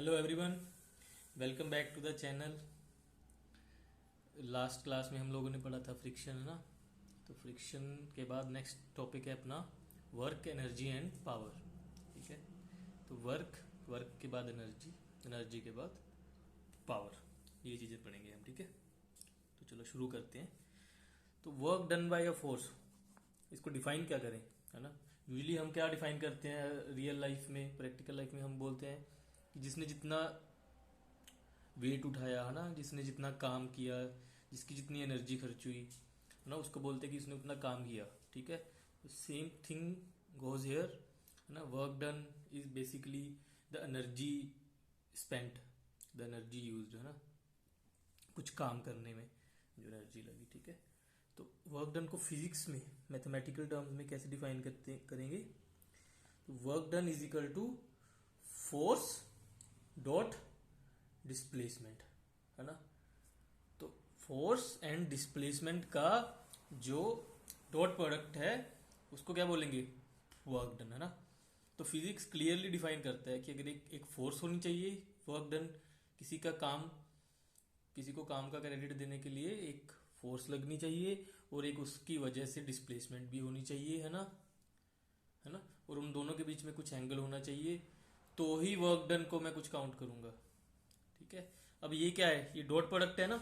Hello everyone, welcome back to the channel. Last class में हम लोगों ने पढ़ा था फ्रिक्शन, है ना। तो फ्रिक्शन के बाद नेक्स्ट टॉपिक है अपना वर्क, एनर्जी एंड पावर। ठीक है, तो वर्क के बाद एनर्जी, एनर्जी के बाद पावर, ये चीज़ें पढ़ेंगे हम। ठीक है, तो चलो शुरू करते हैं। तो work done bye a force, इसको डिफाइन क्या करें, है ना। यूजली हम क्या डिफाइन करते हैं रियल लाइफ में, प्रैक्टिकल लाइफ में हम बोलते हैं कि जिसने जितना वेट उठाया, है ना, जिसने जितना काम किया, जिसकी जितनी एनर्जी खर्च हुई, है ना, उसको बोलते हैं कि उसने उतना काम किया। ठीक है, सेम थिंग गोज हेयर, है ना। Work done is basically the energy spent, the energy used, है ना, कुछ काम करने में जो एनर्जी लगी। ठीक है, तो वर्क डन को फिजिक्स में मैथमेटिकल टर्म्स में कैसे डिफाइन करेंगे। तो work done is equal to force dot displacement, है ना। तो फोर्स एंड डिस्प्लेसमेंट का जो डॉट प्रोडक्ट है उसको क्या बोलेंगे, वर्क डन, है ना। तो फिजिक्स क्लियरली डिफाइन करता है कि अगर एक फोर्स होनी चाहिए, वर्क डन, किसी को काम का क्रेडिट देने के लिए एक फोर्स लगनी चाहिए और एक उसकी वजह से डिस्प्लेसमेंट भी होनी चाहिए, है ना, और उन दोनों के बीच में कुछ एंगल होना चाहिए, तो ही वर्क डन को मैं कुछ काउंट करूंगा। ठीक है, अब ये क्या है, ये डॉट प्रोडक्ट है ना,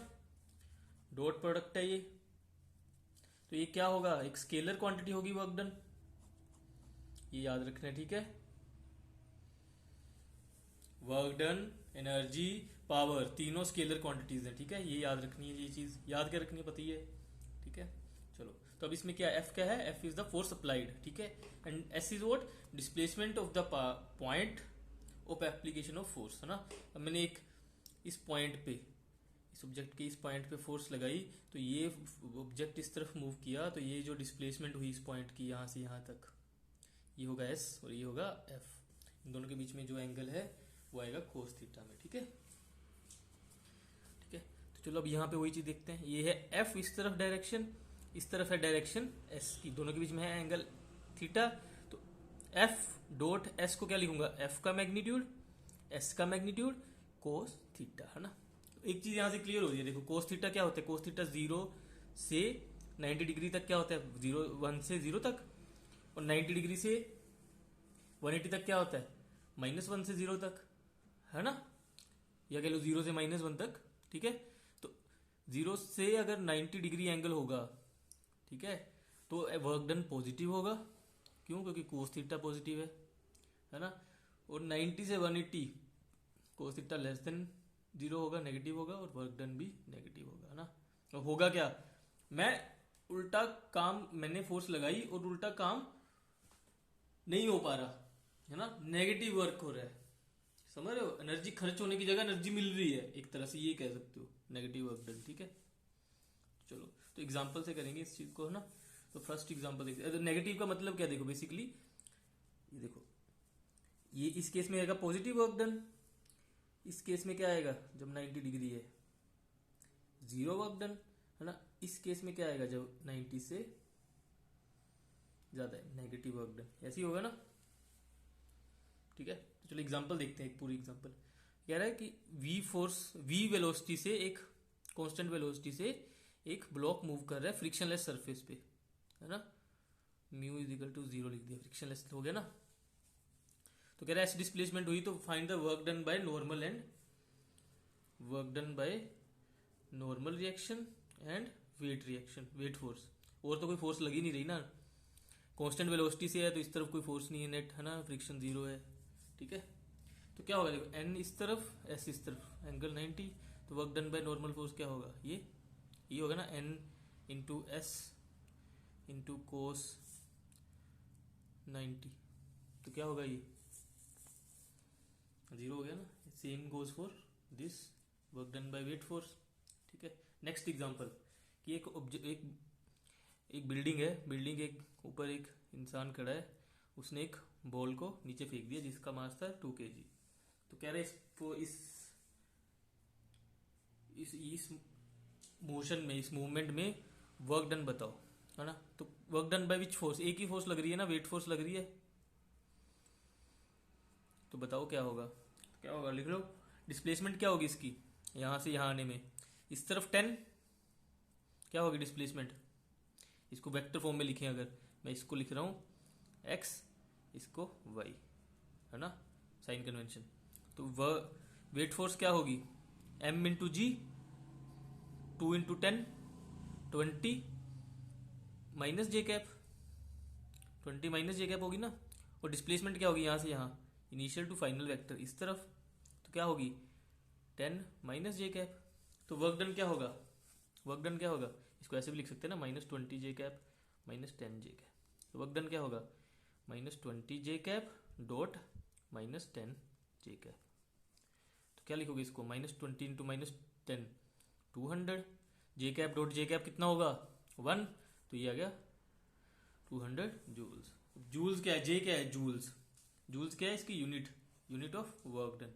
डॉट प्रोडक्ट है ये, तो ये क्या होगा, एक स्केलर क्वांटिटी होगी वर्क डन, ये याद रखना है। ठीक है, वर्क डन, एनर्जी, पावर, तीनों स्केलर क्वांटिटीज हैं। ठीक है, ये याद रखनी है, ये चीज याद क्या रखनी है, पता ही है। ठीक है, चलो, तो अब इसमें क्या एफ क्या है, F is the force applied. ठीक है, and S is what, displacement of the point of application of force, है ना। अब मैंने एक इस पॉइंट पे, इस ऑब्जेक्ट के इस पॉइंट पे फोर्स लगाई, तो ये ऑब्जेक्ट इस तरफ मूव किया, तो ये जो डिस्प्लेसमेंट हुई इस पॉइंट की यहां से यहां तक, ये होगा एस और ये होगा एफ। इन दोनों के बीच में जो एंगल है वो आएगा कोस थीटा में। ठीक है, ठीक है, तो चलो अब यहाँ पे वही चीज देखते हैं। ये है एफ इस तरफ डायरेक्शन, इस तरफ है डायरेक्शन एस की, दोनों के बीच में है एंगल थीटा। तो एफ डॉट एस को क्या लिखूंगा, एफ का मैग्नीट्यूड, एस का मैग्नीट्यूड, कोस थीटा, है ना। एक चीज यहां से क्लियर हो रही है, देखो कोस थीटा क्या होता है, कोस थीटा 0 से 90 डिग्री तक क्या होता है, 1 से 0 तक, और 90 डिग्री से 180 तक क्या होता है, -1 से 0 तक, है ना, या कह लो 0 से -1 तक। ठीक है, तो 0 से अगर 90 डिग्री एंगल होगा, ठीक है, तो वर्क डन पॉजिटिव होगा, क्यों, क्योंकि कोस थीटा पॉजिटिव है ना। और 90 से 180 कोस थीटा लेस देन 0 होगा, नेगेटिव होगा, और वर्क डन भी नेगेटिव होगा, है ना। और होगा क्या, मैं उल्टा काम, मैंने फोर्स लगाई और उल्टा काम नहीं हो पा रहा, है ना, नेगेटिव वर्क हो रहा है, समझ रहे हो, एनर्जी खर्च होने की जगह एनर्जी मिल रही है, एक तरह से ये कह सकते हो, नेगेटिव वर्क डन। ठीक है, चलो, तो एग्जांपल से करेंगे इस चीज को, है ना। तो फर्स्ट एग्जांपल देखते हैं। तो नेगेटिव का मतलब क्या, देखो बेसिकली ये देखो, ये इस केस में आएगा पॉजिटिव वर्क डन, इस केस में क्या आएगा, जब 90 डिग्री है 0 वर्क डन, है ना। इस केस में क्या आएगा, जब 90 से ज्यादा है, नेगेटिव वर्क डन, ऐसे ही होगा ना। ठीक है, तो चलो एग्जांपल देखते हैं, एक पूरी एग्जांपल। कह रहा है कि वी फोर्स, वी वेलोसिटी से, एक कांस्टेंट वेलोसिटी से एक ब्लॉक मूव कर रहा है फ्रिक्शनलेस सरफेस पे, है ना। म्यू इज इक्वल टू 0 लिख दिया, फ्रिक्शनलेस हो गया ना। तो कह रहा है ऐसी डिस्प्लेसमेंट हुई तो find the work done by normal and work done by normal reaction and weight reaction, weight force. और तो कोई फोर्स लगी नहीं रही ना, कांस्टेंट वेलोसिटी से है तो इस तरफ कोई फोर्स नहीं है नेट, है ना, फ्रिक्शन 0 है। ठीक है, तो क्या होगा, देखो एन इस तरफ, एस इस तरफ, एंगल 90, तो work done by normal force क्या होगा, ये होगा ना, N into S into cos 90, तो क्या होगा, ये 0 हो गया ना। Same goes for this, work done by weight force. ठीक है, नेक्स्ट एग्जांपल, कि एक बिल्डिंग है, बिल्डिंग के ऊपर एक इंसान खड़ा है, उसने एक बॉल को नीचे फेंक दिया जिसका मास था 2 kg। तो कह रहे इसको इस मोशन में, इस मूवमेंट में वर्क डन बताओ, है ना। तो work done by which force, एक ही फोर्स लग रही है ना, वेट फोर्स लग रही है, तो बताओ क्या होगा। क्या होगा लिख लो। डिस्प्लेसमेंट क्या होगी इसकी, यहां से यहां आने में, इस तरफ 10 क्या होगी डिस्प्लेसमेंट। इसको वेक्टर फॉर्म में लिखें, अगर मैं इसको लिख रहा हूं x, इसको y, है ना, साइन कन्वेंशन। तो वह वेट फोर्स क्या होगी, m इंटू जी, 2 इंटू 10, 20 माइनस जे कैप, 20 माइनस जे कैप होगी ना। और डिस्प्लेसमेंट क्या होगी, यहां से यहां, इनिशियल टू फाइनल वेक्टर इस तरफ, तो क्या होगी 10 माइनस जे कैप। तो वर्क डन क्या होगा, वर्क डन क्या होगा, इसको ऐसे भी लिख सकते हैं ना, -20 जे कैप माइनस 10 जे कैप। तो वर्क डन क्या होगा, -20 जे कैप डॉट -10 जे कैप। तो क्या लिखोगे इसको, -20 इंटू -10 200, जे कैप डॉट जे कैप कितना होगा 1, तो ये आ गया 200 जूल्स। जूल्स क्या है, जे क्या है जूल्स, जूल्स क्या है इसकी unit, unit of work done,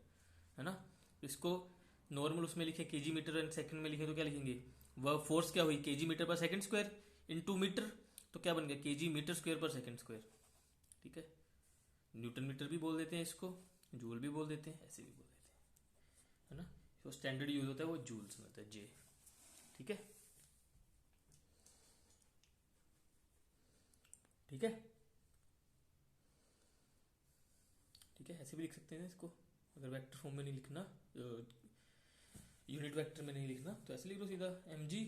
है ना। इसको नॉर्मल उसमें लिखे केजी मीटर एंड सेकंड में लिखे तो क्या लिखेंगे, वर्क फोर्स क्या हुई केजी मीटर पर सेकंड स्क्वायर इनटू मीटर, तो क्या बन गया केजी मीटर स्क्वायर पर सेकंड स्क्वायर। ठीक है, न्यूटन मीटर भी बोल देते हैं इसको, जूल भी बोल देते हैं, ऐसे भी बोल देते हैं, है ना। जो स्टैंडर्ड यूज होता है वो जूल्स में होता है, जे। ठीक है, ठीक है, ठीक है, ऐसे भी लिख सकते हैं इसको। अगर वेक्टर फॉर्म में नहीं लिखना, यूनिट वेक्टर में नहीं लिखना, तो ऐसे लिख लो सीधा, एम जी,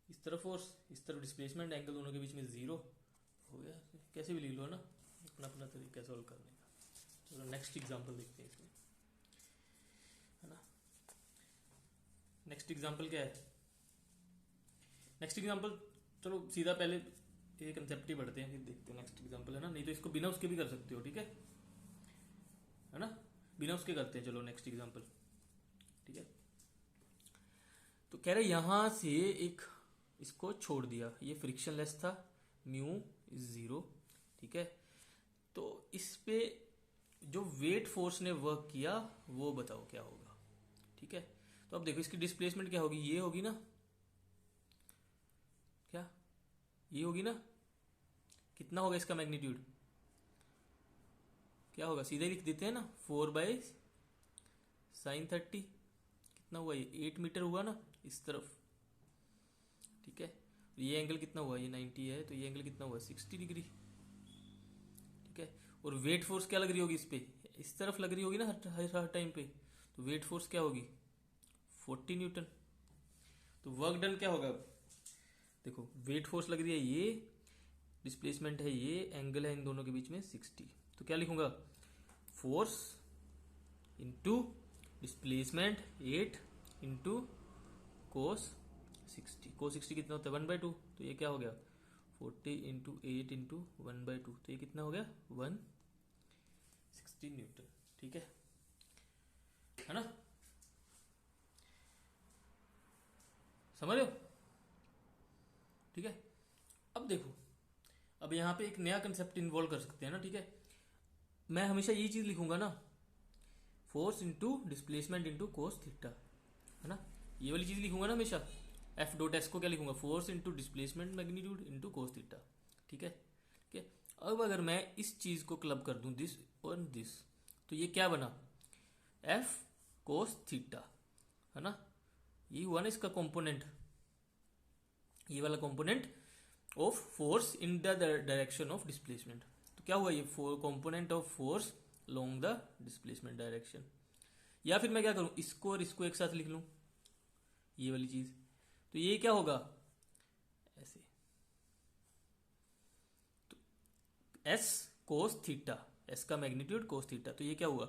इस तरफ फोर्स, इस तरफ डिस्प्लेसमेंट, एंगल दोनों के बीच में 0 हो गया। कैसे भी लिख लो ना, अपना अपना तरीका सॉल्व करने का। चलो नेक्स्ट एग्जांपल देखते हैं इसमें, है ना। नेक्स्ट एग्जांपल क्या है, नेक्स्ट एग्जांपल, चलो सीधा पहले ये कंसेप्ट ही पढ़ते हैं, फिर देखते हैं नेक्स्ट एग्जांपल, है ना। नहीं तो इसको बिना उसके भी कर सकते हो, ठीक है ना, बिना उसके करते हैं। चलो नेक्स्ट एग्जांपल, ठीक है। तो कह रहे यहां से एक इसको छोड़ दिया, ये फ्रिक्शनलेस था, म्यू इज 0, ठीक है। तो इस पे जो वेट फोर्स ने वर्क किया वो बताओ क्या होगा, ठीक है। तो अब देखो इसकी डिस्प्लेसमेंट क्या होगी, ये होगी ना, क्या ये होगी ना, कितना होगा इसका मैग्नीट्यूड, क्या होगा, सीधे लिख देते हैं ना, 4/sin30, कितना हुआ ये 8 मीटर हुआ ना इस तरफ, ठीक है। ये एंगल कितना हुआ, ये 90 है, तो ये एंगल कितना हुआ 60 डिग्री, ठीक है। और वेट फोर्स क्या लग रही होगी इस पे, इस तरफ लग रही होगी ना हर टाइम पे, तो वेट फोर्स क्या होगी 40 न्यूटन। तो वर्क डन क्या होगा, देखो वेट फोर्स लग रही है ये, डिस्प्लेसमेंट है ये, एंगल है इन दोनों के बीच में 60, तो क्या लिखूंगा force into displacement 8 into cos 60, कोस 60 कितना होता है 1/2, तो ये क्या हो गया 40 इंटू 8 इंटू 1/2, तो ये कितना हो गया 160 न्यूटन, ठीक है ना, समझ रहे हो, ठीक है। अब देखो, अब यहां पे एक नया कंसेप्ट इन्वॉल्व कर सकते हैं ना, ठीक है। मैं हमेशा यही चीज लिखूंगा ना, force into displacement into cos theta, है ना, ये वाली चीज लिखूंगा ना हमेशा। एफ डॉट एस को क्या लिखूंगा, force into displacement magnitude into cos theta, ठीक है, ठीक है। अब अगर मैं इस चीज को क्लब कर दूं दिस और दिस, तो ये क्या बना एफ कोस थीटा, है ना। ये हुआ ना इसका कंपोनेंट, ये वाला component of force in the direction of displacement. तो क्या हुआ ये component of force long the displacement direction. या फिर मैं क्या करूं, इसको और इसको एक साथ लिख लूं, ये वाली चीज, तो ये क्या होगा ऐसे, तो एस कोस थीटा, एस का मैग्नीट्यूड कोस थीटा, तो ये क्या हुआ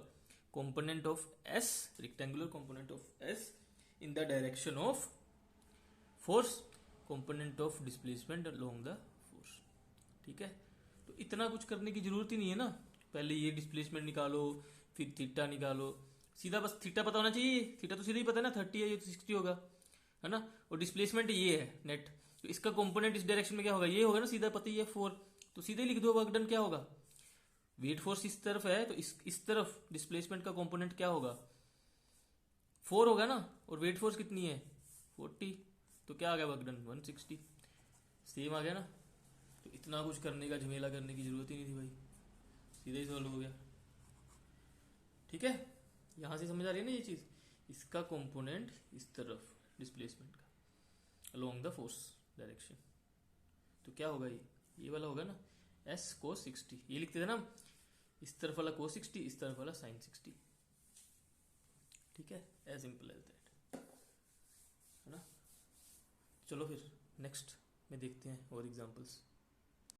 component of S, rectangular component of S in the direction of force, component of displacement along the force, ठीक है। तो इतना कुछ करने की जरूरत ही नहीं है ना, पहले ये डिस्प्लेसमेंट निकालो फिर थीटा निकालो, सीधा बस थीटा पता होना चाहिए, थीटा तो सीधा ही पता है ना 30 है, ये तो 60 होगा, है ना। और डिस्प्लेसमेंट ये है नेट, तो इसका कंपोनेंट इस डायरेक्शन में क्या होगा, ये होगा ना, सीधा पता ही है 4, तो सीधे लिख दो वर्क डन क्या होगा, वेट फोर्स इस तरफ है तो इस तरफ डिस्प्लेसमेंट का कंपोनेंट क्या होगा 4 होगा ना, और वेट फोर्स कितनी है 40, तो क्या आ गया वर्क डन 160, सेम आ गया ना। तो इतना कुछ करने का झमेला करने की जरूरत ही नहीं थी भाई, सीधा ही सॉल्व हो गया, ठीक है। यहां से समझ आ रही है ना ये चीज, इसका कंपोनेंट इस तरफ डिस्प्लेसमेंट का अलोंग द फोर्स डायरेक्शन, तो क्या होगा ये वाला होगा ना s cos 60, ये लिखते थे ना हम, इस तरफ वाला cos 60, इस तरफ वाला sin 60, ठीक है, एज सिंपल एज दैट, है ना। चलो फिर नेक्स्ट में देखते हैं और एग्जांपल्स।